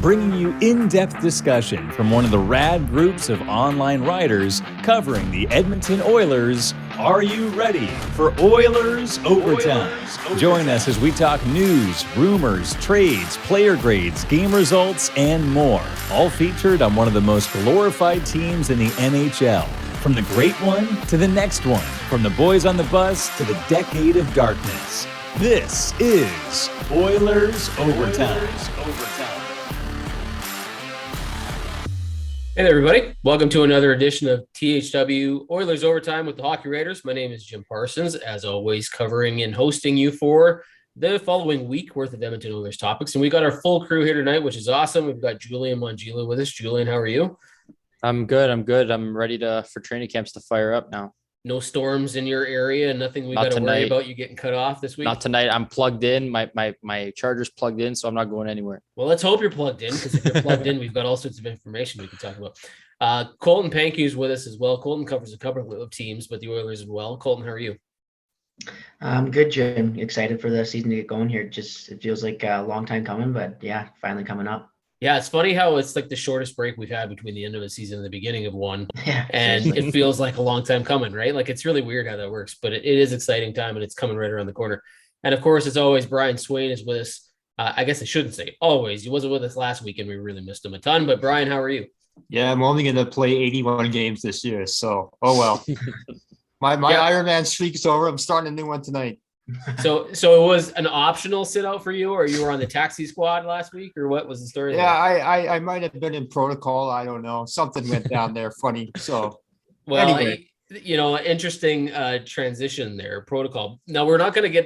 bringing you in-depth discussion from one of the rad groups of online writers covering the Edmonton Oilers. Are you ready for Oilers Overtime? Join us as we talk news, rumors, trades, player grades, game results, and more. All featured on one of the most glorified teams in the NHL. From the great one to the next one. From the boys on the bus to the decade of darkness. This is Oilers Overtime. Hey there, everybody. Welcome to another edition of THW Oilers Overtime with the Hockey Raiders. My name is Jim Parsons, as always, covering and hosting you for the following week worth of Edmonton Oilers topics. And we got our full crew here tonight, which is awesome. We've got Julian Mongillo with us. Julian, how are you? I'm good. I'm ready for training camps to fire up now. No storms in your area and nothing we got to worry about you getting cut off this week? Not tonight. I'm plugged in. My charger's plugged in, so I'm not going anywhere. Well, let's hope you're plugged in, because if you're plugged in, we've got all sorts of information we can talk about. Colton Pankiw is with us as well. Colton covers a couple of teams, but the Oilers as well. Colton, how are you? I'm good, Jim. Excited for the season to get going here. It feels like a long time coming, but yeah, finally coming up. Yeah, it's funny how it's like the shortest break we've had between the end of a season and the beginning of one. Yeah, and it feels like a long time coming, right? Like, it's really weird how that works, but it is exciting time, and it's coming right around the corner. And of course, as always, Brian Swane is with us. I guess I shouldn't say always. He wasn't with us last week, and we really missed him a ton. But Brian, how are you? Yeah, I'm only going to play 81 games this year, so well. My Iron Man streak's over. I'm starting a new one tonight. So it was an optional sit out for you, or you were on the taxi squad last week, or what was the story? Yeah, I might have been in protocol. I don't know. Something went down there funny. So, well, anyway. Interesting transition there, protocol. Now, we're not going to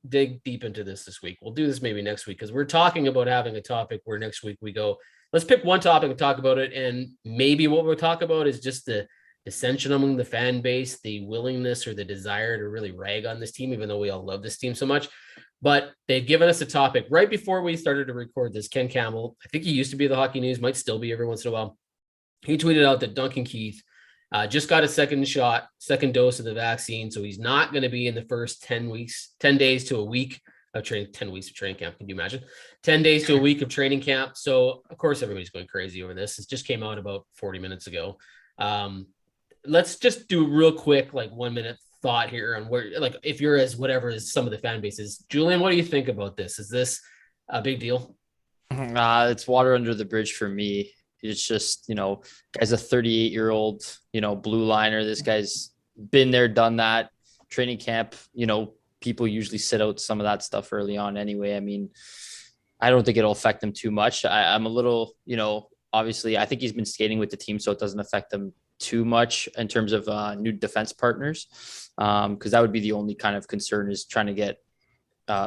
dig deep into this week. We'll do this maybe next week, because we're talking about having a topic where next week we go, let's pick one topic and talk about it. And maybe what we'll talk about is just the dissension among the fan base, the willingness or the desire to really rag on this team, even though we all love this team so much. But they've given us a topic right before we started to record this. Ken Campbell, I think he used to be the Hockey News, might still be every once in a while. He tweeted out that Duncan Keith just got a second dose of the vaccine. So he's not going to be in the first 10 days to a week of training, 10 weeks of training camp. Can you imagine? 10 days to a week of training camp. So of course, everybody's going crazy over this. It just came out about 40 minutes ago. Let's just do real quick, like 1 minute thought here on where, like, if you're as whatever as some of the fan bases. Julian, what do you think about this? Is this a big deal? It's water under the bridge for me. It's just, guy's a 38-year-old, blue liner. This guy's been there, done that. Training camp, people usually sit out some of that stuff early on anyway. I mean, I don't think it'll affect him too much. I'm a little, obviously, I think he's been skating with the team, so it doesn't affect him too much in terms of new defense partners, because that would be the only kind of concern, is trying to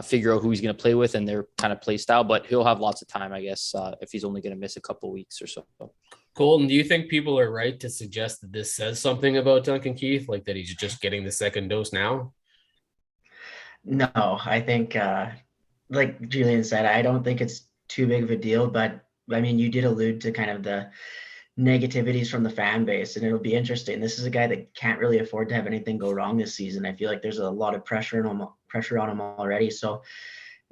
figure out who he's going to play with and their kind of play style. But he'll have lots of time, I guess, if he's only going to miss a couple weeks or so. Colton, do you think people are right to suggest that this says something about Duncan Keith, like that he's just getting the second dose now? No, I think, like Julian said, I don't think it's too big of a deal. But I mean, you did allude to kind of the negativities from the fan base, and it'll be interesting. This is a guy that can't really afford to have anything go wrong this season. I feel like there's a lot of pressure on him already. So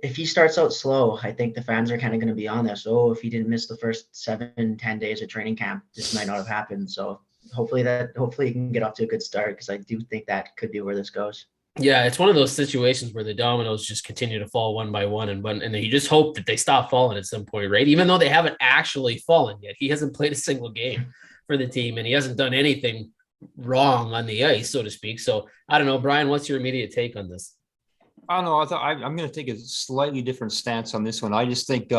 if he starts out slow, I think the fans are kind of going to be on this. Oh, if he didn't miss the first 7-10 days of training camp, this might not have happened. So hopefully he can get off to a good start, because I do think that could be where this goes. Yeah, it's one of those situations where the dominoes just continue to fall one by one, and you just hope that they stop falling at some point, right? Even though they haven't actually fallen yet. He hasn't played a single game for the team, and he hasn't done anything wrong on the ice, so to speak. So I don't know, Brian, what's your immediate take on this? I don't know. I'm going to take a slightly different stance on this one. I just think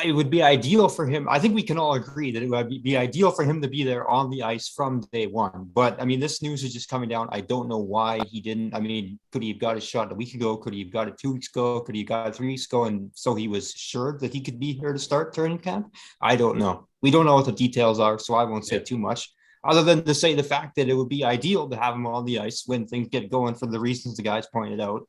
it would be ideal for him. I think we can all agree that it would be ideal for him to be there on the ice from day one. But I mean, this news is just coming down. I don't know why he didn't. I mean, could he have got a shot a week ago? Could he have got it 2 weeks ago? Could he have got it 3 weeks ago? And so he was sure that he could be here to start training camp? I don't know. We don't know what the details are, so I won't say too much, other than to say the fact that it would be ideal to have him on the ice when things get going, for the reasons the guys pointed out.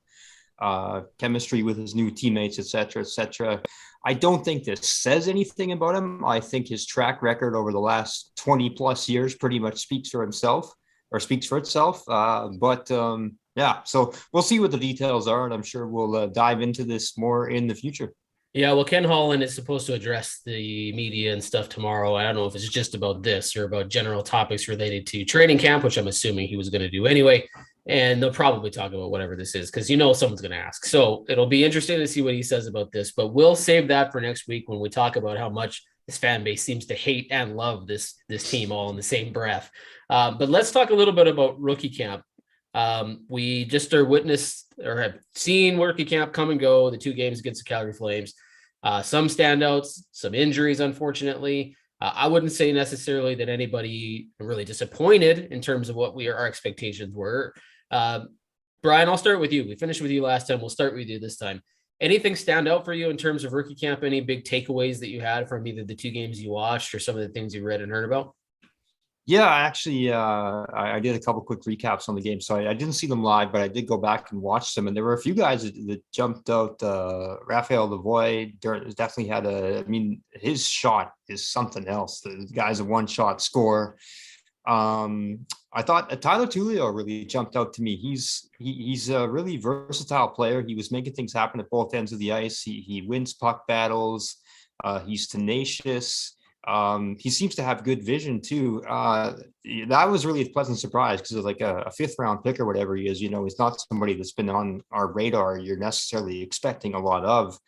Chemistry with his new teammates, et cetera. I don't think this says anything about him. I think his track record over the last 20 plus years pretty much speaks for itself. Yeah, so we'll see what the details are, and I'm sure we'll dive into this more in the future. Yeah, well, Ken Holland is supposed to address the media and stuff tomorrow. I don't know if it's just about this or about general topics related to training camp, which I'm assuming he was going to do anyway. And they'll probably talk about whatever this is because someone's going to ask. So it'll be interesting to see what he says about this. But we'll save that for next week when we talk about how much this fan base seems to hate and love this team all in the same breath. But let's talk a little bit about rookie camp. We just are witnessed or have seen rookie camp come and go, the 2 games against the Calgary Flames. Some standouts, some injuries, unfortunately. I wouldn't say necessarily that anybody really disappointed in terms of what our expectations were. Brian, I'll start with you. We finished with you last time. We'll start with you this time. Anything stand out for you in terms of rookie camp? Any big takeaways that you had from either the 2 games you watched or some of the things you read and heard about? Yeah, actually, I did a couple quick recaps on the game. So I didn't see them live, but I did go back and watch them. And there were a few guys that jumped out. Raphael Lavoie definitely had his shot is something else. The guy's a one-shot scorer. I thought Tyler Tullio really jumped out to me. He's a really versatile player. He was making things happen at both ends of the ice. He wins puck battles. He's tenacious. He seems to have good vision too. That was really a pleasant surprise because of like a 5th round pick or whatever he is. He's not somebody that's been on our radar you're necessarily expecting a lot of.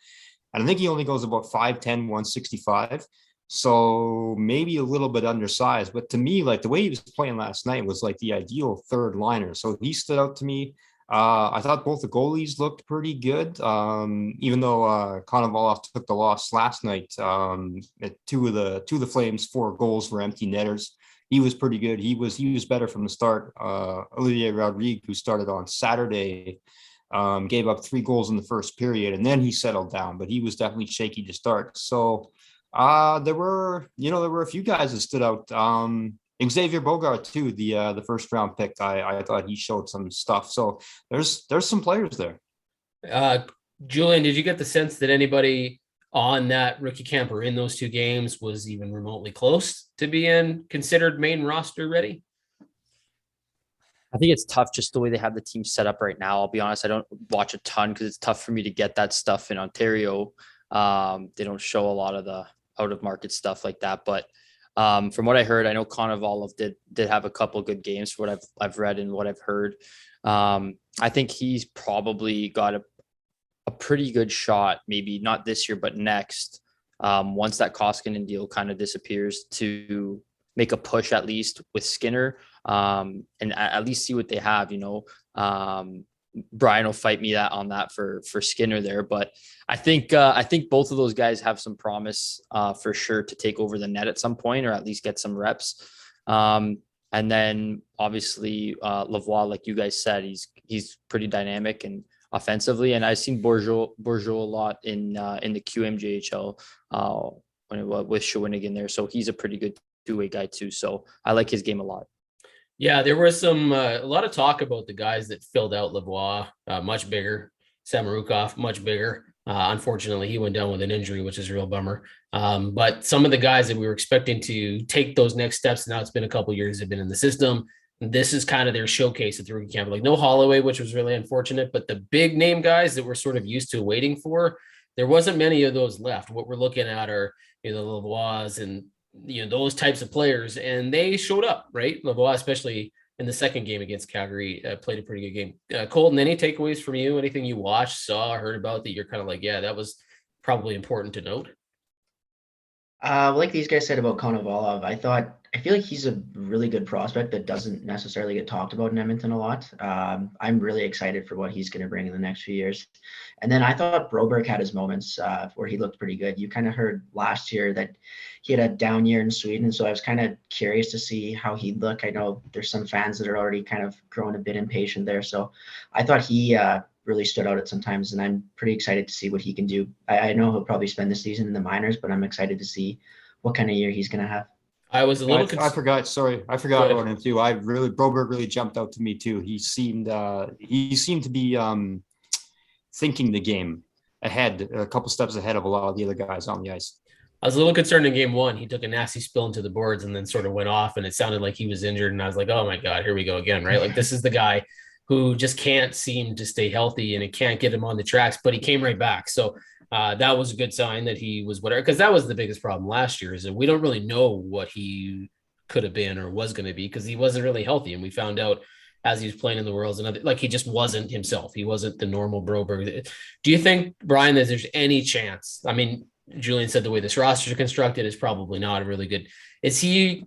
And I think he only goes about 5'10", 165. So maybe a little bit undersized, but to me, like the way he was playing last night was like the ideal 3rd liner. So he stood out to me. I thought both the goalies looked pretty good, even though Konovalov took the loss last night. At two of the Flames' 4 goals were empty netters. He was pretty good. He was better from the start. Olivier Rodrigue, who started on Saturday, gave up 3 goals in the first period, and then he settled down. But he was definitely shaky to start. So there were a few guys that stood out. Xavier Bogart too, the 1st round pick. I thought he showed some stuff. So there's some players there. Julian, did you get the sense that anybody on that rookie camp or in those 2 games was even remotely close to being considered main roster ready? I think it's tough just the way they have the team set up right now. I'll be honest, I don't watch a ton because it's tough for me to get that stuff in Ontario. They don't show a lot of the out of market stuff like that, but from what I heard, I know Konovalov did have a couple good games for what I've read and what I've heard. I think he's probably got a pretty good shot, maybe not this year, but next, once that Koskinen deal kind of disappears, to make a push at least with Skinner, and at least see what they have, Brian will fight me on that for Skinner there, but I think both of those guys have some promise for sure to take over the net at some point, or at least get some reps. And then obviously Lavoie, like you guys said, he's pretty dynamic and offensively, and I've seen Bourgeois a lot in the QMJHL with Shawinigan there, so he's a pretty good 2-way guy too. So I like his game a lot. Yeah, there was a lot of talk about the guys that filled out Lavoie, much bigger. Samorukov, much bigger. Unfortunately, he went down with an injury, which is a real bummer. But some of the guys that we were expecting to take those next steps, now it's been a couple of years, have been in the system. This is kind of their showcase at the rookie camp. Like no Holloway, which was really unfortunate, but the big name guys that we're sort of used to waiting for, there wasn't many of those left. What we're looking at are the Lavoies and those types of players, and they showed up, right? Lavoie, especially in the 2nd game against Calgary, played a pretty good game. Colton, any takeaways from you? Anything you watched, saw, heard about that you're kind of like, yeah, that was probably important to note? Like these guys said about Konovalov, I feel like he's a really good prospect that doesn't necessarily get talked about in Edmonton a lot. I'm really excited for what he's going to bring in the next few years. And then I thought Broberg had his moments where he looked pretty good. You kind of heard last year that he had a down year in Sweden, so I was kind of curious to see how he'd look. I know there's some fans that are already kind of growing a bit impatient there, so I thought he really stood out at some times, and I'm pretty excited to see what he can do. I know he'll probably spend the season in the minors, but I'm excited to see what kind of year he's going to have. I was a little. I forgot about him too. Broberg really jumped out to me too. He seemed to be thinking the game ahead, a couple steps ahead of a lot of the other guys on the ice. I was a little concerned in game 1. He took a nasty spill into the boards and then sort of went off, and it sounded like he was injured. And I was like, oh my God, here we go again, right? Like this is the guy who just can't seem to stay healthy, and it can't get him on the tracks, but he came right back. So That was a good sign that he was whatever, because that was the biggest problem last year, is that we don't really know what he could have been or was going to be, because he wasn't really healthy. And we found out as he was playing in the Worlds and other, like, he just wasn't himself. He wasn't the normal Broberg. Do you think, Brian, that there's any chance? I mean, Julian said the way this roster is constructed is probably not really good. Is he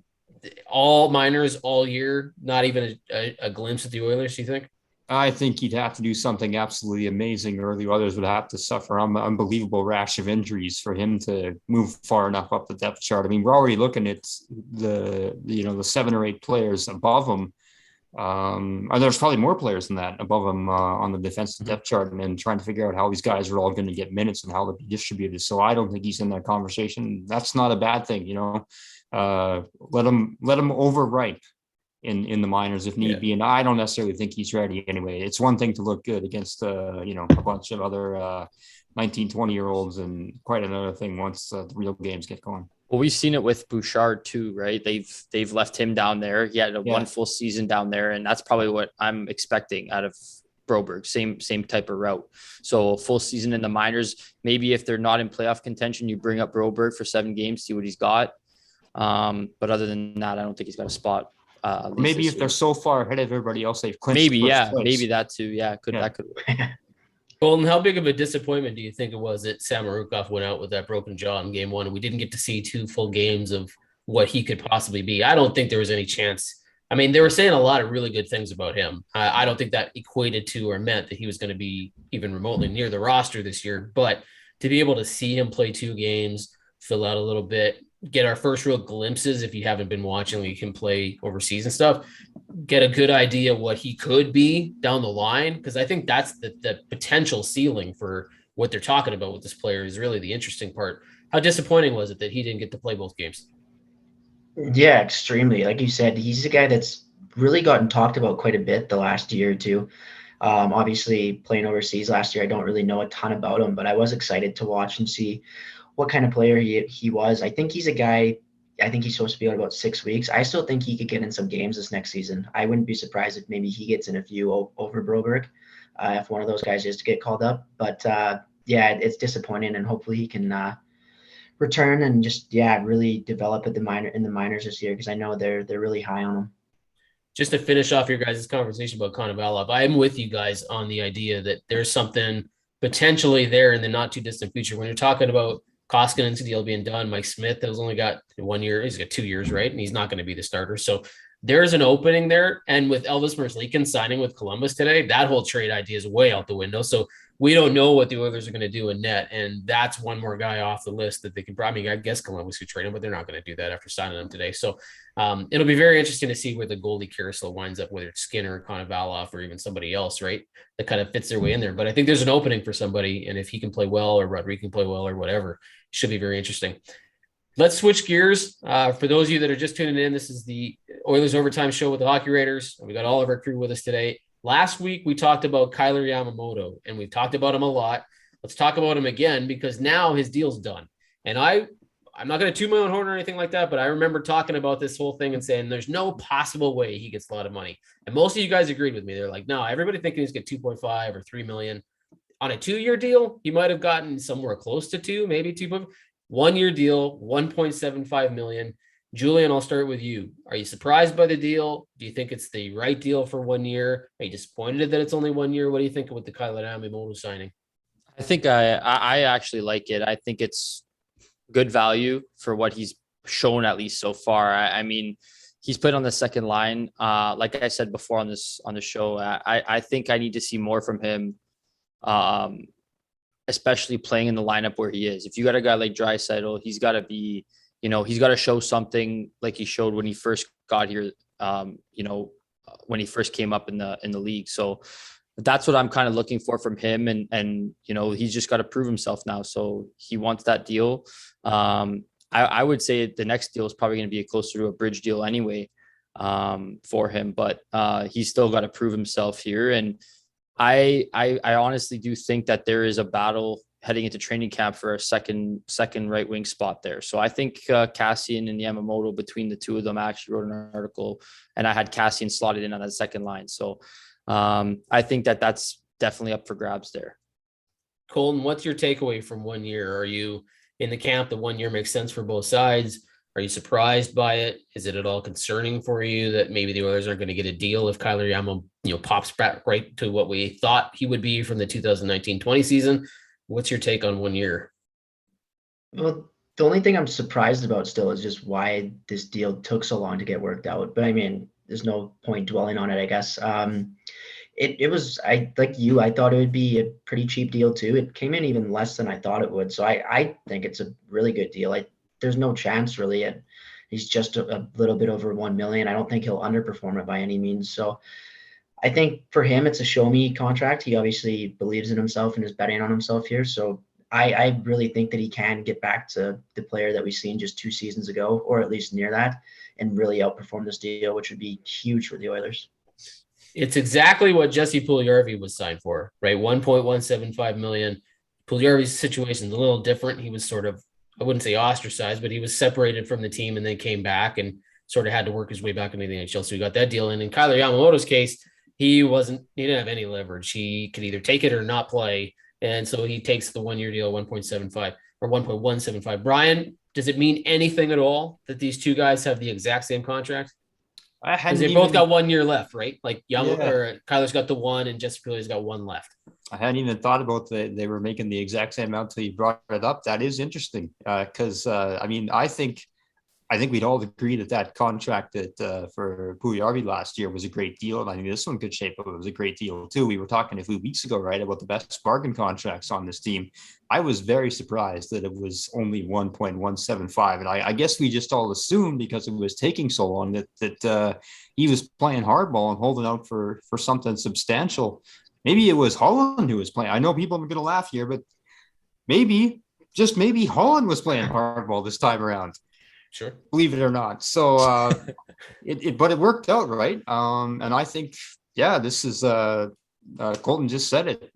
all minors all year? Not even a glimpse at the Oilers, do you think? I think he'd have to do something absolutely amazing, or the others would have to suffer an unbelievable rash of injuries for him to move far enough up the depth chart. I mean, we're already looking at the 7 or 8 players above him. And there's probably more players than that above him on the defensive depth chart, and then trying to figure out how these guys are all going to get minutes and how they'll be distributed. So I don't think he's in that conversation. That's not a bad thing, let him overripe in the minors if need be. And I don't necessarily think he's ready anyway. It's one thing to look good against, a bunch of other 19, 20-year-olds, and quite another thing once the real games get going. Well, we've seen it with Bouchard too, right? They've left him down there. He had one full season down there, and that's probably what I'm expecting out of Broberg. Same type of route. So a full season in the minors. Maybe if they're not in playoff contention, you bring up Broberg for 7 games, see what he's got. But other than that, I don't think he's got a spot. Maybe if they're so far ahead of everybody else, they've clinched. Maybe that too. That could. Colton, how big of a disappointment do you think it was that Samorukov went out with that broken jaw in game 1 and we didn't get to see 2 full games of what he could possibly be? I don't think there was any chance. I mean, they were saying a lot of really good things about him. I don't think that equated to or meant that he was going to be even remotely near the roster this year, but to be able to see him play 2 games, fill out a little bit, get our first real glimpses, if you haven't been watching, we can play overseas and stuff, get a good idea what he could be down the line. Because I think that's the potential ceiling for what they're talking about with this player is really the interesting part. How disappointing was it that he didn't get to play both games? Yeah, extremely. Like you said, he's a guy that's really gotten talked about quite a bit the last year or two. Obviously playing overseas last year, I don't really know a ton about him, but I was excited to watch and see what kind of player he was. I think he's a guy, I think he's supposed to be out about 6 weeks. I still think he could get in some games this next season. I wouldn't be surprised if maybe he gets in a few over Broberg, if one of those guys is to get called up. But it's disappointing, and hopefully he can return and just really develop at the minors this year, because I know they're really high on him. Just to finish off your guys' conversation about KONOVALOV, I'm with you guys on the idea that there's something potentially there in the not too distant future. When you're talking about Koskinen's deal being done, Mike Smith has only got 1 year. He's got 2 years, right? And he's not going to be the starter. So there's an opening there. And with Elvis Merzlikins signing with Columbus today, that whole trade idea is way out the window. So we don't know what the Oilers are going to do in net. And that's one more guy off the list that they can probably, I guess Columbus could trade him, but they're not going to do that after signing him today. So it'll be very interesting to see where the goalie carousel winds up, whether it's Skinner, KONOVALOV, or even somebody else, right? That kind of fits their way in there. But I think there's an opening for somebody. And if he can play well, or Rodriguez can play well, or whatever, it should be very interesting. Let's switch gears. For those of you that are just tuning in, this is the Oilers Overtime Show with the Hockey Raiders. We got all of our crew with us today. Last week, we talked about Kailer Yamamoto, and we've talked about him a lot. Let's talk about him again, because now his deal's done. And I'm not going to toot my own horn or anything like that, but I remember talking about this whole thing and saying there's no possible way he gets a lot of money. And most of you guys agreed with me. They're like, no, everybody thinking he's get 2.5 or 3 million. On a 2-year deal, he might have gotten somewhere close to 2, maybe 2. 1 year deal, 1.75 million. Julian, I'll start with you. Are you surprised by the deal? Do you think it's the right deal for 1 year? Are you disappointed that it's only 1 year? What do you think with the Kailer Yamamoto signing? I think I actually like it. I think it's good value for what he's shown, at least so far. I mean, he's played on the second line. Like I said before on the show, I think I need to see more from him. Especially playing in the lineup where he is. If you got a guy like Draisaitl, he's got to be, he's got to show something like he showed when he first got here, when he first came up in the league. So that's what I'm kind of looking for from him. And he's just got to prove himself now. So he wants that deal. I would say the next deal is probably going to be closer to a bridge deal anyway, for him, but he's still got to prove himself here. And I honestly do think that there is a battle heading into training camp for a second right wing spot there. So I think Kassian and Yamamoto, between the two of them, I actually wrote an article, and I had Kassian slotted in on that second line. So I think that that's definitely up for grabs there. Colton, what's your takeaway from 1 year? Are you in the camp that 1 year makes sense for both sides? Are you surprised by it? Is it at all concerning for you that maybe the Oilers aren't going to get a deal if Kailer Yamamoto, pops back right to what we thought he would be from the 2019-20 season? What's your take on 1 year? Well, the only thing I'm surprised about still is just why this deal took so long to get worked out. But I mean, there's no point dwelling on it, I guess. It was, I thought it would be a pretty cheap deal too. It came in even less than I thought it would. So I think it's a really good deal. There's no chance really. He's just a little bit over 1 million. I don't think he'll underperform it by any means. So I think for him, it's a show me contract. He obviously believes in himself and is betting on himself here. So I really think that he can get back to the player that we've seen just 2 seasons ago, or at least near that, and really outperform this deal, which would be huge for the Oilers. It's exactly what Jesse PULJUJARVI was signed for, right? 1.175 million. PULJUJARVI's situation is a little different. He was sort of, I wouldn't say ostracized, but he was separated from the team and then came back and sort of had to work his way back into the NHL. So he got that deal. And in Kailer Yamamoto's case, he didn't have any leverage. He could either take it or not play. And so he takes the 1 year deal, 1.75 or 1.175. Brian, does it mean anything at all that these two guys have the exact same contract? Because they both got 1 year left, right? Like or Kyler's got the 1 and Jesse PULJUJARVI's got 1 left. I hadn't even thought about that they were making the exact same amount until you brought it up. That is interesting because I think we'd all agree that contract that for PULJUJARVI last year was a great deal. And I think this one could shape up. It was a great deal too. We were talking a few weeks ago, right, about the best bargain contracts on this team. I was very surprised that it was only 1.175. And I guess we just all assumed because it was taking so long that he was playing hardball and holding out for something substantial. Maybe it was Holland who was playing. I know people are going to laugh here, but maybe Holland was playing hardball this time around. Sure. Believe it or not. So, but it worked out, right? And I think, this is, Colton just said it.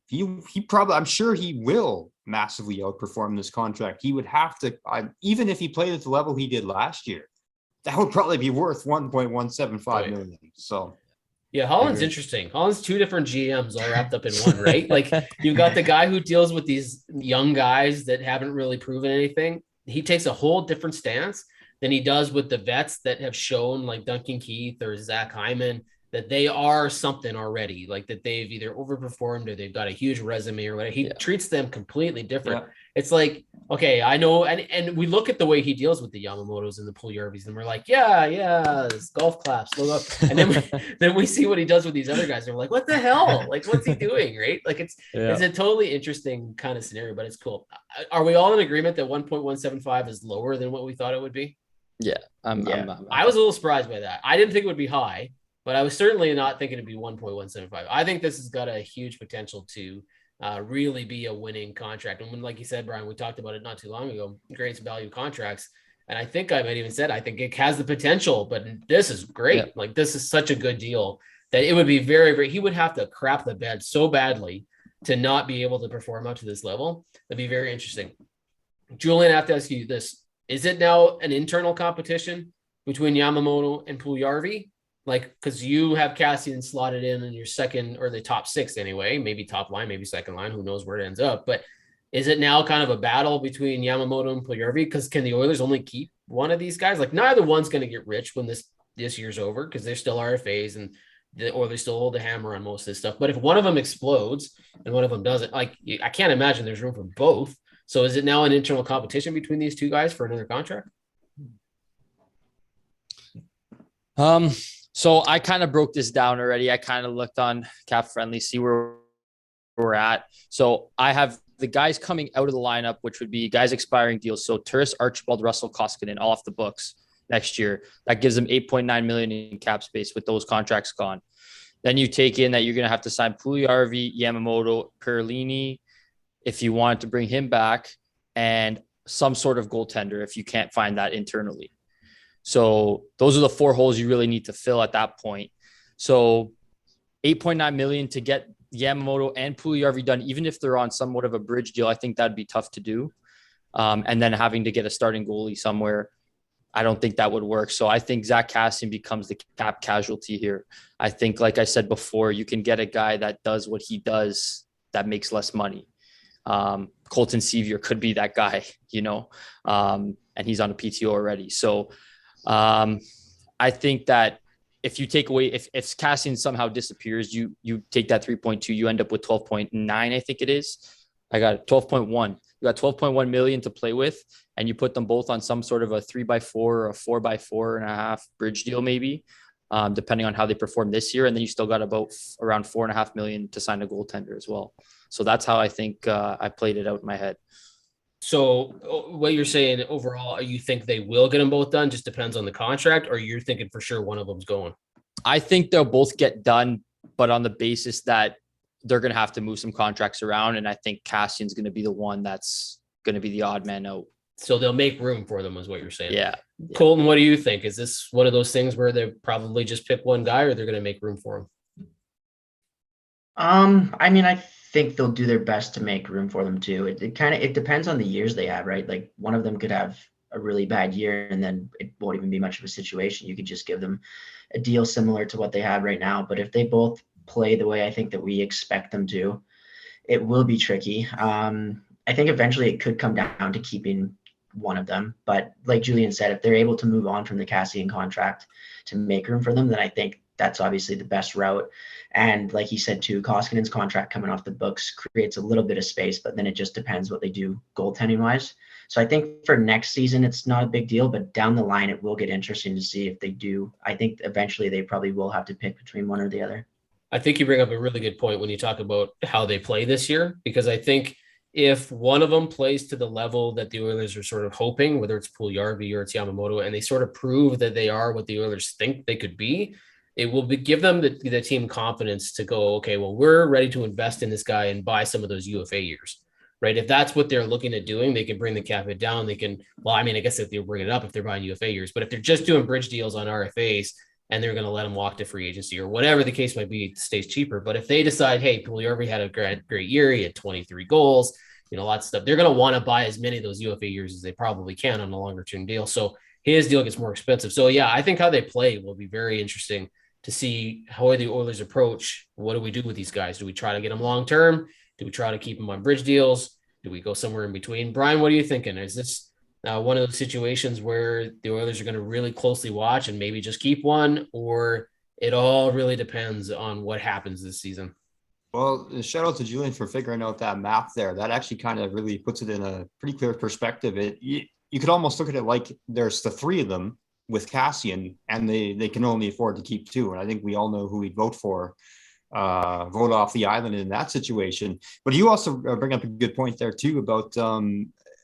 He probably, I'm sure he will massively outperform this contract. He would have to, even if he played at the level he did last year, that would probably be worth 1.175 million. So. Yeah, Holland's interesting. Holland's 2 different GMs all wrapped up in one, right? Like you've got the guy who deals with these young guys that haven't really proven anything. He takes a whole different stance than he does with the vets that have shown, like Duncan Keith or Zach Hyman, that they are something already, like that they've either overperformed or they've got a huge resume or whatever. He treats them completely different. Yeah. It's like, okay, I know. And we look at the way he deals with the Yamamotos and the PULJUJARVIs and we're like, it's golf claps. And then we see what he does with these other guys. And we're like, what the hell? Like, what's he doing? Right. Like it's a totally interesting kind of scenario, but it's cool. Are we all in agreement that 1.175 is lower than what we thought it would be? Yeah. I was a little surprised by that. I didn't think it would be high, but I was certainly not thinking it'd be 1.175. I think this has got a huge potential to really be a winning contract. And when, like you said, Brian, we talked about it not too long ago, great value contracts. And I think I might even said, I think it has the potential, but this is great. Yeah. Like this is such a good deal that it would be very, very, he would have to crap the bed so badly to not be able to perform up to this level. That'd be very interesting. Julian, I have to ask you this. Is it now an internal competition between Yamamoto and PULJUJARVI? Like, because you have Kassian slotted in your second or the top 6 anyway, maybe top line, maybe second line, who knows where it ends up. But is it now kind of a battle between Yamamoto and PULJUJARVI? Because can the Oilers only keep one of these guys? Like neither one's going to get rich when this year's over because they're still RFAs and or they still hold the hammer on most of this stuff. But if one of them explodes and one of them doesn't, like I can't imagine there's room for both. So is it now an internal competition between these two guys for another contract? So I kind of broke this down already. I kind of looked on Cap Friendly, see where we're at. So I have the guys coming out of the lineup, which would be guys expiring deals. So Turris, Archibald, Russell, Koskinen, all off the books next year. That gives them 8.9 million in cap space with those contracts gone. Then you take in that you're going to have to sign PULJUJARVI, Yamamoto, Perlini, if you want to bring him back, and some sort of goaltender if you can't find that internally. So those are the 4 holes you really need to fill at that point. So 8.9 million to get Yamamoto and PULJUJARVI done, even if they're on somewhat of a bridge deal, I think that'd be tough to do. And then having to get a starting goalie somewhere, I don't think that would work. So I think Zach Kassian becomes the cap casualty here. I think, like I said before, you can get a guy that does what he does that makes less money. Colton Sevier could be that guy, and he's on a PTO already. So I think that if you take away, if Cassian somehow disappears, you take that 3.2, you end up with 12.9, I think it is. I got 12.1. You got 12.1 million to play with, and you put them both on some sort of a 3x4 or a 4x4.5 bridge deal, maybe, depending on how they perform this year. And then you still got about around 4.5 million to sign a goaltender as well. So that's how I think I played it out in my head. So what you're saying overall, you think they will get them both done? Just depends on the contract, or you're thinking for sure one of them's going? I think they'll both get done, but on the basis that they're going to have to move some contracts around. And I think Cassian's going to be the one that's going to be the odd man out. So they'll make room for them is what you're saying. Yeah. Colton, what do you think? Is this one of those things where they probably just pick one guy, or they're going to make room for him? I mean, I think they'll do their best to make room for them too. It depends on the years they have, right? Like one of them could have a really bad year and then it won't even be much of a situation. You could just give them a deal similar to what they have right now. But if they both play the way I think that we expect them to, it will be tricky. I think eventually it could come down to keeping one of them. But like Julian said, if they're able to move on from the Cassian contract to make room for them, then I think that's obviously the best route. And like he said too, Koskinen's contract coming off the books creates a little bit of space, but then it just depends what they do goaltending wise. So I think for next season, it's not a big deal, but down the line, it will get interesting to see if they do. I think eventually they probably will have to pick between one or the other. I think you bring up a really good point when you talk about how they play this year, because I think if one of them plays to the level that the Oilers are sort of hoping, whether it's PULJUJARVI or it's Yamamoto, and they sort of prove that they are what the Oilers think they could be, it will give them the team confidence to go, okay, well, we're ready to invest in this guy and buy some of those UFA years, right? If that's what they're looking at doing, they can bring the cap hit down. They can, well, I mean, I guess if they bring it up, if they're buying UFA years, but if they're just doing bridge deals on RFAs and they're going to let them walk to free agency or whatever the case might be, it stays cheaper. But if they decide, hey, PULJUJARVI had a great year, he had 23 goals, lots of stuff, they're going to want to buy as many of those UFA years as they probably can on a longer term deal. So his deal gets more expensive. So yeah, I think how they play will be very interesting to see how the Oilers approach. What do we do with these guys? Do we try to get them long-term? Do we try to keep them on bridge deals? Do we go somewhere in between? Brian, what are you thinking? Is this one of those situations where the Oilers are going to really closely watch and maybe just keep one, or it all really depends on what happens this season? Well, shout out to Julian for figuring out that map there. That actually kind of really puts it in a pretty clear perspective. You could almost look at it like there's the three of them with Cassian, and they can only afford to keep two. And I think we all know who we'd vote for, vote off the island in that situation. But you also bring up a good point there too about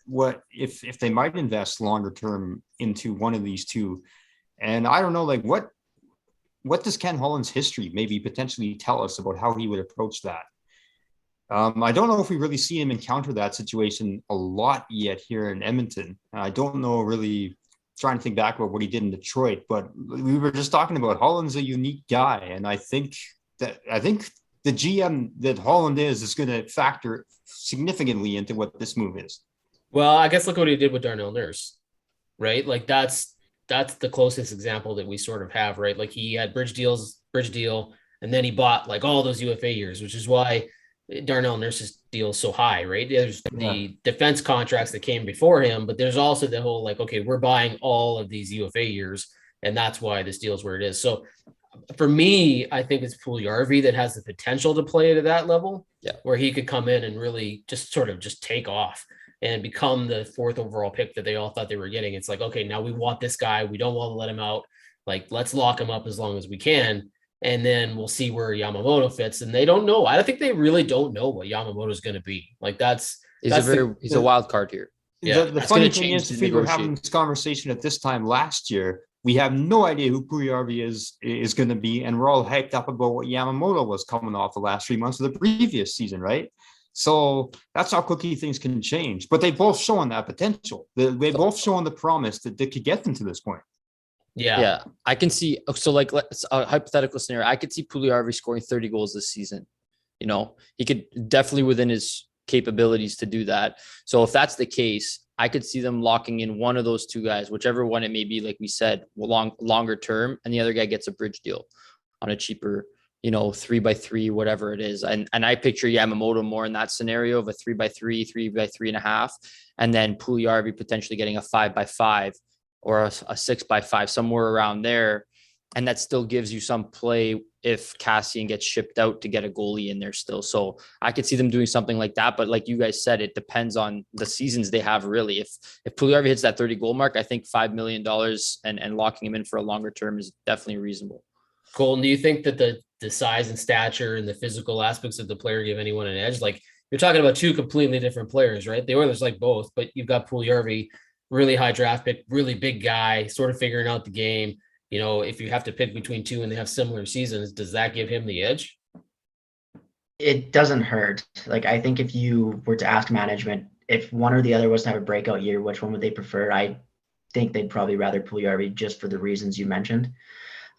what if they might invest longer term into one of these two. And I don't know, like what does Ken Holland's history maybe potentially tell us about how he would approach that? I don't know if we really see him encounter that situation a lot yet here in Edmonton. I don't know really, trying to think back about what he did in Detroit, but we were just talking about Holland's a unique guy. And I think the GM that Holland is going to factor significantly into what this move is. Well, I guess look what he did with Darnell Nurse, right? Like that's the closest example that we sort of have, right? Like he had bridge deal, and then he bought like all those UFA years, which is why Darnell Nurse's deal is so high, right? There's the defense contracts that came before him, but there's also the whole like, okay, we're buying all of these UFA years, and that's why this deal is where it is. So for me, I think it's PULJUJARVI that has the potential to play at that level, where he could come in and really just sort of just take off and become the fourth overall pick that they all thought they were getting. It's like, okay, now we want this guy. We don't want to let him out. Like, let's lock him up as long as we can. And then we'll see where Yamamoto fits. And they don't know. I think they really don't know what Yamamoto is going to be. Like he's a wild card here. Yeah, the funny thing is, if we were having this conversation at this time last year, we have no idea who PULJUJARVI is going to be. And we're all hyped up about what Yamamoto was coming off the last 3 months of the previous season, right? So that's how quickly things can change. But they've both shown that potential. They've both shown the promise that they could get them to this point. Yeah. I can see. So like, let's a hypothetical scenario. I could see PULJUJARVI scoring 30 goals this season. He could definitely within his capabilities to do that. So if that's the case, I could see them locking in one of those two guys, whichever one it may be, like we said, longer term, and the other guy gets a bridge deal on a cheaper, 3x3, whatever it is. And I picture Yamamoto more in that scenario of a 3x3, 3x3.5, and then Puljujarvi potentially getting a 5x5 or a 6x5, somewhere around there. And that still gives you some play if Kassian gets shipped out to get a goalie in there still. So I could see them doing something like that. But like you guys said, it depends on the seasons they have, really. If Puljujarvi hits that 30 goal mark, I think $5 million and locking him in for a longer term is definitely reasonable. Colton, do you think that the size and stature and the physical aspects of the player give anyone an edge? Like, you're talking about two completely different players, right? The Oilers like both, but you've got Puljujarvi, really high draft pick, really big guy, sort of figuring out the game. If you have to pick between two and they have similar seasons, does that give him the edge? It doesn't hurt. Like, I think if you were to ask management, if one or the other was to have a breakout year, which one would they prefer? I think they'd probably rather Puljujarvi just for the reasons you mentioned.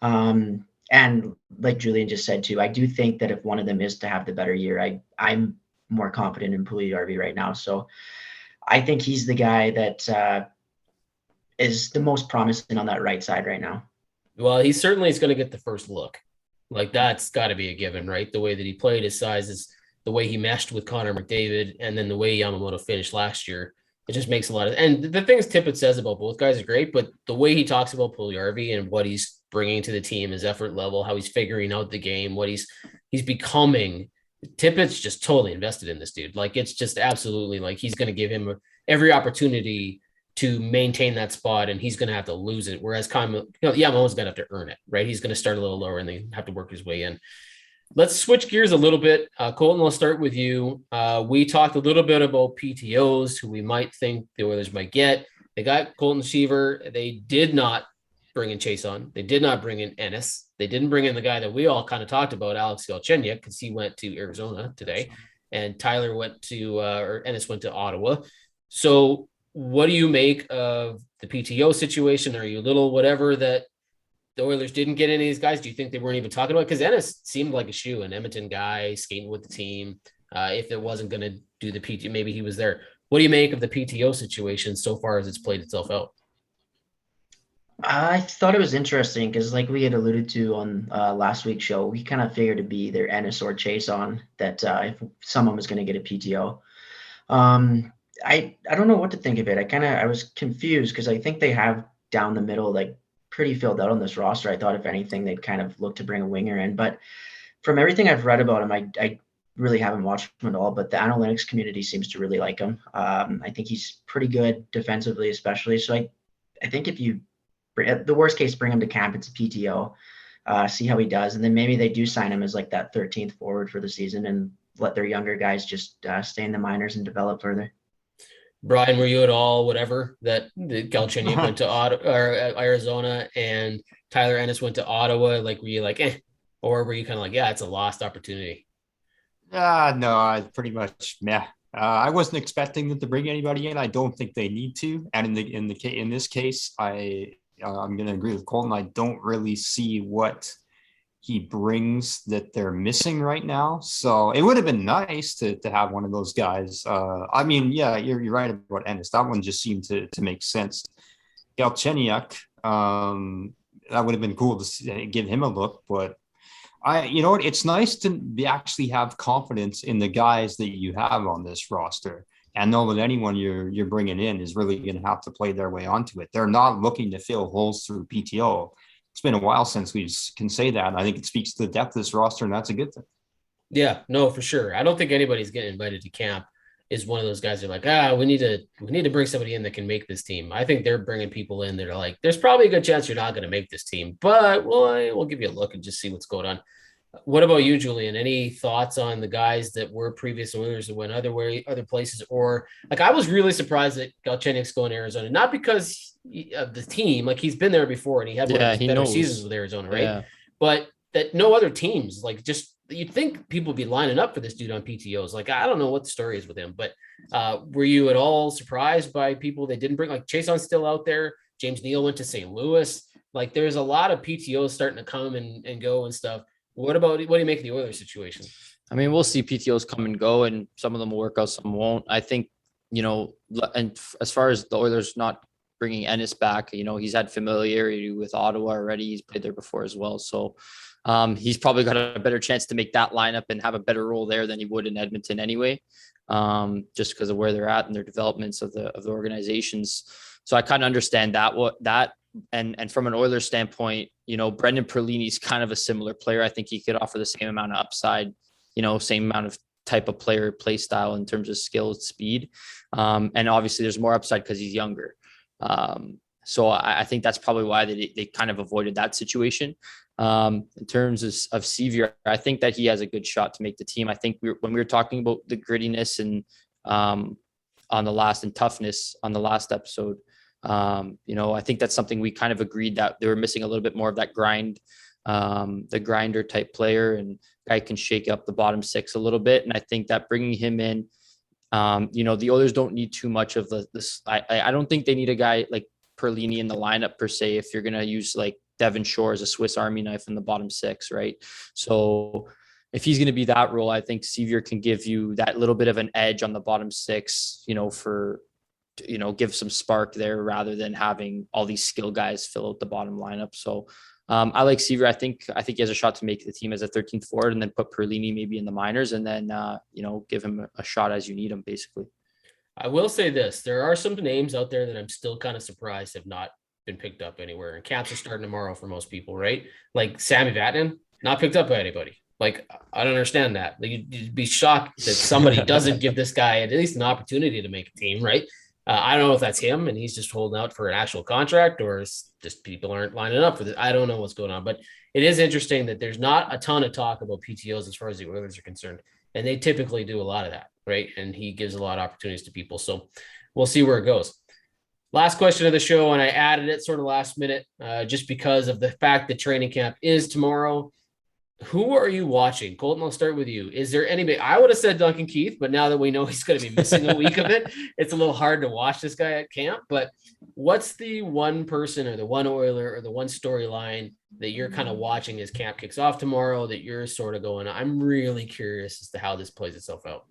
And like Julian just said too, I do think that if one of them is to have the better year, I'm more confident in Puljujarvi right now. So I think he's the guy that is the most promising on that right side right now. Well, he certainly is going to get the first look. Like, that's got to be a given, right? The way that he played, his size, is the way he meshed with Connor McDavid, and then the way Yamamoto finished last year. It just makes a lot of, and the things Tippett says about both guys are great, but the way he talks about Puljujarvi and what he's bringing to the team, his effort level, how he's figuring out the game, what he's becoming, Tippett's just totally invested in this dude. Like, it's just absolutely like he's going to give him every opportunity to maintain that spot, and he's going to have to lose it. Whereas Yamamoto's going to have to earn it, right? He's going to start a little lower and then have to work his way in. Let's switch gears a little bit. Colton, I'll start with you. We talked a little bit about PTOs, who we might think the Oilers might get. They got Colton Sceviour. They did not bring in Chiasson. They did not bring in Ennis. They didn't bring in the guy that we all kind of talked about, Alex Galchenyuk, because he went to Arizona today, and Tyler went to, or Ennis went to Ottawa. So what do you make of the PTO situation? Are you a little whatever that the Oilers didn't get any of these guys? Do you think they weren't even talking about it? Because Ennis seemed like a shoe, an Edmonton guy skating with the team. If it wasn't going to do the PTO, maybe he was there. What do you make of the PTO situation so far as it's played itself out? I thought it was interesting because, like we had alluded to on last week's show, we kind of figured it'd be either Ennis or Chiasson that if someone was going to get a PTO. I don't know what to think of it. I was confused because I think they have down the middle, like, pretty filled out on this roster. I thought if anything, they'd kind of look to bring a winger in, but from everything I've read about him, I really haven't watched him at all, but the analytics community seems to really like him. I think he's pretty good defensively, especially. So I think if you, at the worst case, bring him to camp, it's a PTO, see how he does. And then maybe they do sign him as like that 13th forward for the season and let their younger guys just stay in the minors and develop further. Brian, were you at all whatever that Galchenyuk went to Arizona and Tyler Ennis went to Ottawa? Like, were you like, or were you kind of like, yeah, it's a lost opportunity? No, I pretty much, I wasn't expecting them to bring anybody in. I don't think they need to. And in this case, I'm going to agree with Colton. I don't really see what he brings that they're missing right now. So it would have been nice to have one of those guys. I mean, yeah, you're right about Ennis. That one just seemed to make sense. Galchenyuk, that would have been cool to give him a look, but it's nice to actually have confidence in the guys that you have on this roster and know that anyone you're bringing in is really going to have to play their way onto it. They're not looking to fill holes through PTO. It's been a while since we can say that. I think it speaks to the depth of this roster, and that's a good thing. Yeah, no, for sure. I don't think anybody's getting invited to camp is one of those guys that are like, we need to bring somebody in that can make this team. I think they're bringing people in that are like, there's probably a good chance you're not going to make this team, but we'll give you a look and just see what's going on. What about you, Julian? Any thoughts on the guys that were previous Oilers that went other places? Or, like, I was really surprised that Galchenyuk's going to Arizona, not because of the team, like, he's been there before and he had one of his better seasons with Arizona, right? Yeah. But that no other teams, like, just you'd think people would be lining up for this dude on PTOs. Like, I don't know what the story is with him, but were you at all surprised by people they didn't bring? Like, Chiasson's still out there. James Neal went to St. Louis. Like, there's a lot of PTOs starting to come and go and stuff. What do you make of the Oilers situation? I mean, we'll see PTOs come and go, and some of them will work out, some won't. I think, and as far as the Oilers not bringing Ennis back, he's had familiarity with Ottawa already. He's played there before as well. So He's probably got a better chance to make that lineup and have a better role there than he would in Edmonton anyway, just because of where they're at and their developments of the organizations. So I kind of understand that. And from an Oilers standpoint, Brendan Perlini's kind of a similar player. I think he could offer the same amount of upside, same amount of type of player play style in terms of skill, speed. And obviously there's more upside because he's younger. So I think that's probably why they kind of avoided that situation. In terms of Sevier, I think that he has a good shot to make the team. I think when we were talking about the grittiness and toughness on the last episode, I think that's something we kind of agreed that they were missing a little bit more of that grind, the grinder type player, and guy can shake up the bottom six a little bit. And I think that bringing him in, the Oilers don't need too much of this. I don't think they need a guy like Perlini in the lineup per se, if you're going to use like Devon Shore as a Swiss Army knife in the bottom six, right? So if he's going to be that role, I think Sevier can give you that little bit of an edge on the bottom six, give some spark there rather than having all these skill guys fill out the bottom lineup. So I like Sevier. I think he has a shot to make the team as a 13th forward, and then put Perlini maybe in the minors, and then give him a shot as you need him, basically. I will say this: there are some names out there that I'm still kind of surprised have not been picked up anywhere. And camps are starting tomorrow for most people, right? Like Sami Vatanen, not picked up by anybody. Like, I don't understand that. Like, you'd be shocked that somebody doesn't give this guy at least an opportunity to make a team, right? I don't know if that's him and he's just holding out for an actual contract, or it's just people aren't lining up for this. I don't know what's going on, but it is interesting that there's not a ton of talk about PTOs as far as the Oilers are concerned. And they typically do a lot of that, right? And he gives a lot of opportunities to people. So we'll see where it goes. Last question of the show, and I added it sort of last minute just because of the fact that training camp is tomorrow. Who are you watching? Colton, I'll start with you. Is there anybody? I would have said Duncan Keith, but now that we know he's going to be missing a week of it, it's a little hard to watch this guy at camp. But what's the one person or the one Oiler or the one storyline that you're kind of watching as camp kicks off tomorrow that you're sort of going, I'm really curious as to how this plays itself out?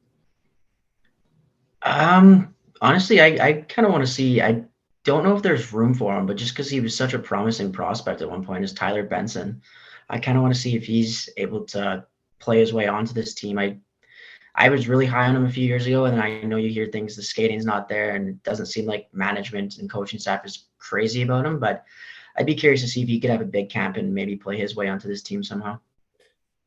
Honestly, I kind of want to see, I don't know if there's room for him, but just because he was such a promising prospect at one point, is Tyler Benson. I kind of want to see if he's able to play his way onto this team. I was really high on him a few years ago, and I know you hear things, the skating's not there, and it doesn't seem like management and coaching staff is crazy about him, but I'd be curious to see if he could have a big camp and maybe play his way onto this team somehow.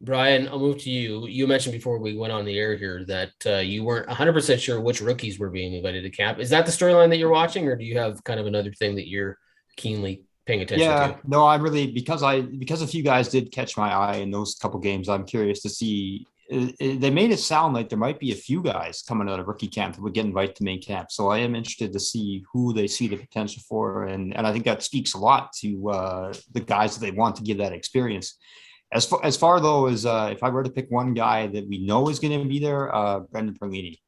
Brian, I'll move to you. You mentioned before we went on the air here that you weren't 100% sure which rookies were being invited to camp. Is that the storyline that you're watching, or do you have kind of another thing that you're keenly paying attention to? No, I'm really, because a few guys did catch my eye in those couple games, I'm curious to see. They made it sound like there might be a few guys coming out of rookie camp that would get invited to main camp. So I am interested to see who they see the potential for. And I think that speaks a lot to the guys that they want to give that experience. As far though as if I were to pick one guy that we know is going to be there, Brendan Perlini.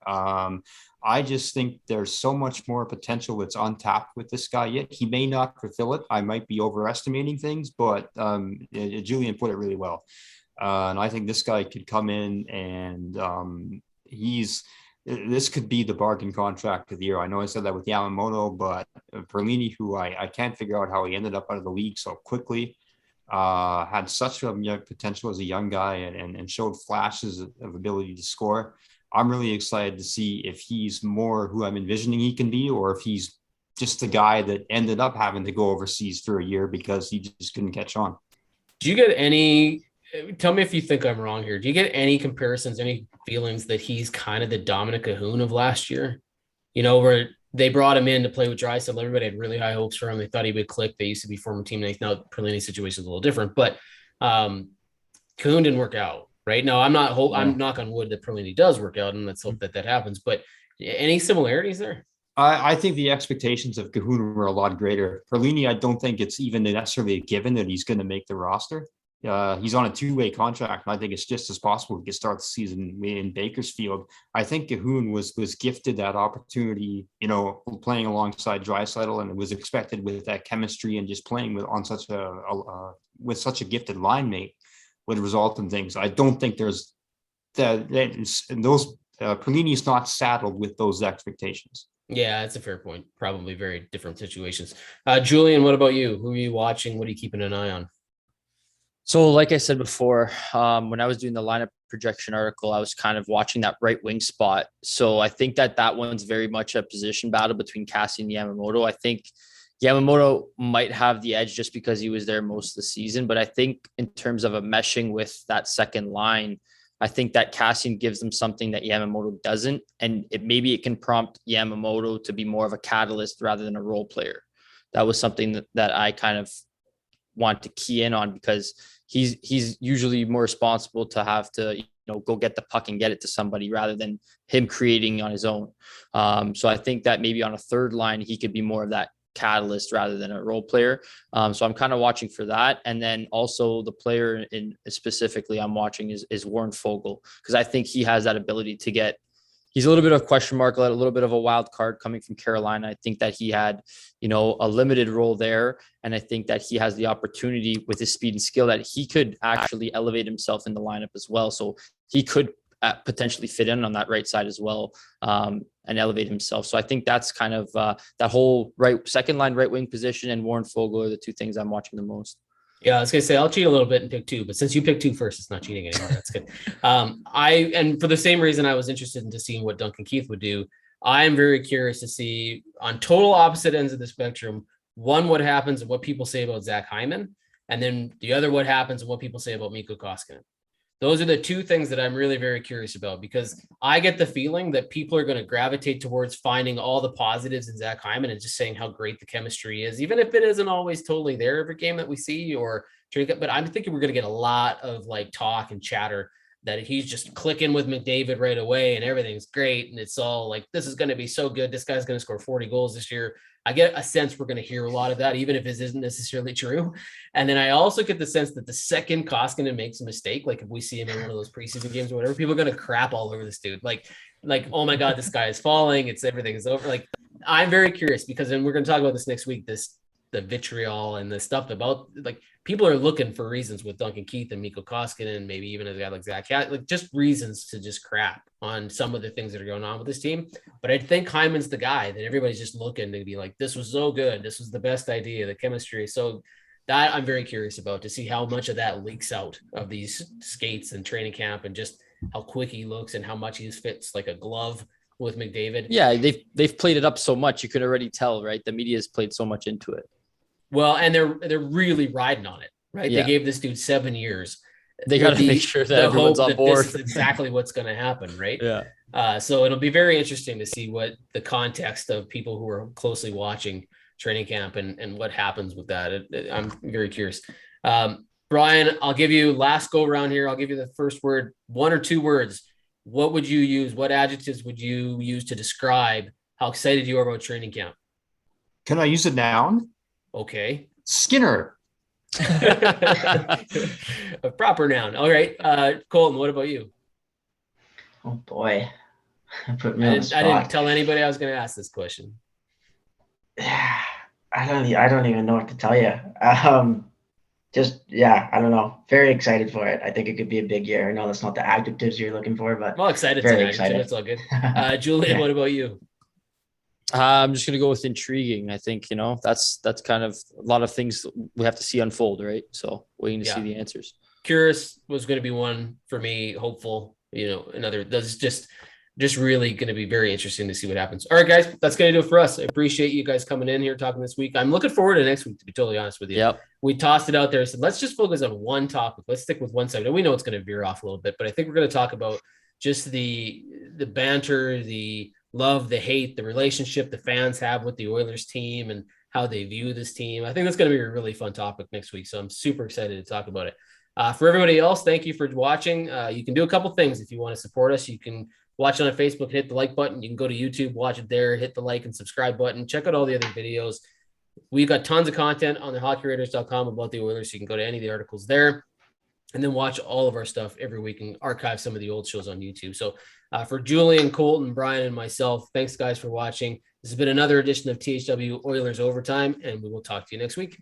I just think there's so much more potential that's untapped with this guy yet. He may not fulfill it. I might be overestimating things, but Julian put it really well. And I think this guy could come in and this could be the bargain contract of the year. I know I said that with Yamamoto, but Perlini, who I can't figure out how he ended up out of the league so quickly, had such a potential as a young guy and showed flashes of ability to score. I'm really excited to see if he's more who I'm envisioning he can be, or if he's just the guy that ended up having to go overseas for a year because he just couldn't catch on. Do you get any, tell me if you think I'm wrong here, do you get any comparisons, any feelings that he's kind of the Dominic Cahoon of last year? Where they brought him in to play with Draisaitl. Everybody had really high hopes for him. They thought he would click. They used to be former teammates. Now Perlini's situation is a little different, but Cahoon didn't work out. Right now, I'm knock on wood that Perlini does work out, and let's hope that happens. But any similarities there? I think the expectations of Cahoon were a lot greater. Perlini, I don't think it's even necessarily a given that he's going to make the roster. He's on a two-way contract, and I think it's just as possible he could start the season in Bakersfield. I think Cahoon was gifted that opportunity, playing alongside Draisaitl, and it was expected with that chemistry and just playing with such a gifted line mate would result in things. I don't think there's Perlini is not saddled with those expectations. Yeah, that's a fair point. Probably very different situations. Julian, what about you? Who are you watching? What are you keeping an eye on? So like I said before, when I was doing the lineup projection article, I was kind of watching that right wing spot. So I think that one's very much a position battle between Cassie and Yamamoto. I think Yamamoto might have the edge just because he was there most of the season. But I think in terms of a meshing with that second line, I think that Cassian gives them something that Yamamoto doesn't. And maybe it can prompt Yamamoto to be more of a catalyst rather than a role player. That was something that I kind of want to key in on, because he's usually more responsible to have to, go get the puck and get it to somebody rather than him creating on his own. So I think that maybe on a third line, he could be more of that catalyst rather than a role player. So I'm kind of watching for that. And then also the player in specifically I'm watching is Warren Foegele, because I think he has that ability to get, he's a little bit of a question mark, a little bit of a wild card coming from Carolina. I think that he had, a limited role there. And I think that he has the opportunity with his speed and skill that he could actually elevate himself in the lineup as well. So he could potentially fit in on that right side as well, and elevate himself. So I think that's kind of that whole second line right wing position and Warren Foegele are the two things I'm watching the most. Yeah, I was gonna say I'll cheat a little bit and pick two, but since you picked two first, it's not cheating anymore. That's good. And for the same reason I was interested into seeing what Duncan Keith would do. I am very curious to see on total opposite ends of the spectrum, one, what happens and what people say about Zach Hyman, and then the other, what happens and what people say about Mikko Koskinen. Those are the two things that I'm really very curious about, because I get the feeling that people are going to gravitate towards finding all the positives in Zach Hyman and just saying how great the chemistry is, even if it isn't always totally there every game that we see but I'm thinking we're going to get a lot of talk and chatter that he's just clicking with McDavid right away and everything's great. And it's all like, this is going to be so good. This guy's going to score 40 goals this year. I get a sense we're going to hear a lot of that, even if it isn't necessarily true. And then I also get the sense that the second Koskinen makes a mistake, like if we see him in one of those preseason games or whatever, people are going to crap all over this dude. Like, oh my God, this guy is falling. Everything is over. I'm very curious, because then we're going to talk about this next week, the vitriol and the stuff about people are looking for reasons with Duncan Keith and Mikko Koskinen, and maybe even a guy like Zach, just reasons to just crap on some of the things that are going on with this team. But I think Hyman's the guy that everybody's just looking to be like, this was so good. This was the best idea, the chemistry. So that I'm very curious about, to see how much of that leaks out of these skates and training camp, and just how quick he looks and how much he fits like a glove with McDavid. Yeah. They've played it up so much. You could already tell, right? The media has played so much into it. Well, and they're really riding on it, right? Yeah. They gave this dude 7 years. They got to make sure that everyone's on board. This is exactly what's going to happen, right? Yeah. So it'll be very interesting to see what the context of people who are closely watching training camp and what happens with that. I'm very curious. Brian, I'll give you last go around here. I'll give you the first word, one or two words. What would you use? What adjectives would you use to describe how excited you are about training camp? Can I use a noun? Okay. Skinner. A proper noun. All right. Colton, what about you? Oh boy. Put me on the spot. I didn't tell anybody I was going to ask this question. I don't even know what to tell you. I don't know. Very excited for it. I think it could be a big year. I know that's not the adjectives you're looking for, but well, excited. Very excited. That's all good. Julian, What about you? I'm just going to go with intriguing. I think, that's kind of a lot of things we have to see unfold, right? So waiting to see the answers. Curious was going to be one for me. Hopeful, another. That's just really going to be very interesting to see what happens. All right, guys, that's going to do it for us. I appreciate you guys coming in here talking this week. I'm looking forward to next week, to be totally honest with you. Yep. We tossed it out there. So let's just focus on one topic. Let's stick with one side. And we know it's going to veer off a little bit, but I think we're going to talk about just the banter, the love, the hate, the relationship the fans have with the Oilers team and how they view this team. I think that's going to be a really fun topic next week. So I'm super excited to talk about it. For everybody else, thank you for watching. You can do a couple things if you want to support us. You can watch it on Facebook, hit the like button. You can go to YouTube, watch it there, hit the like and subscribe button. Check out all the other videos. We've got tons of content on the hockeyraiders.com about the Oilers. So you can go to any of the articles there and then watch all of our stuff every week and archive some of the old shows on YouTube. So for Julian, Colton, Brian, and myself, thanks guys for watching. This has been another edition of THW Oilers Overtime, and we will talk to you next week.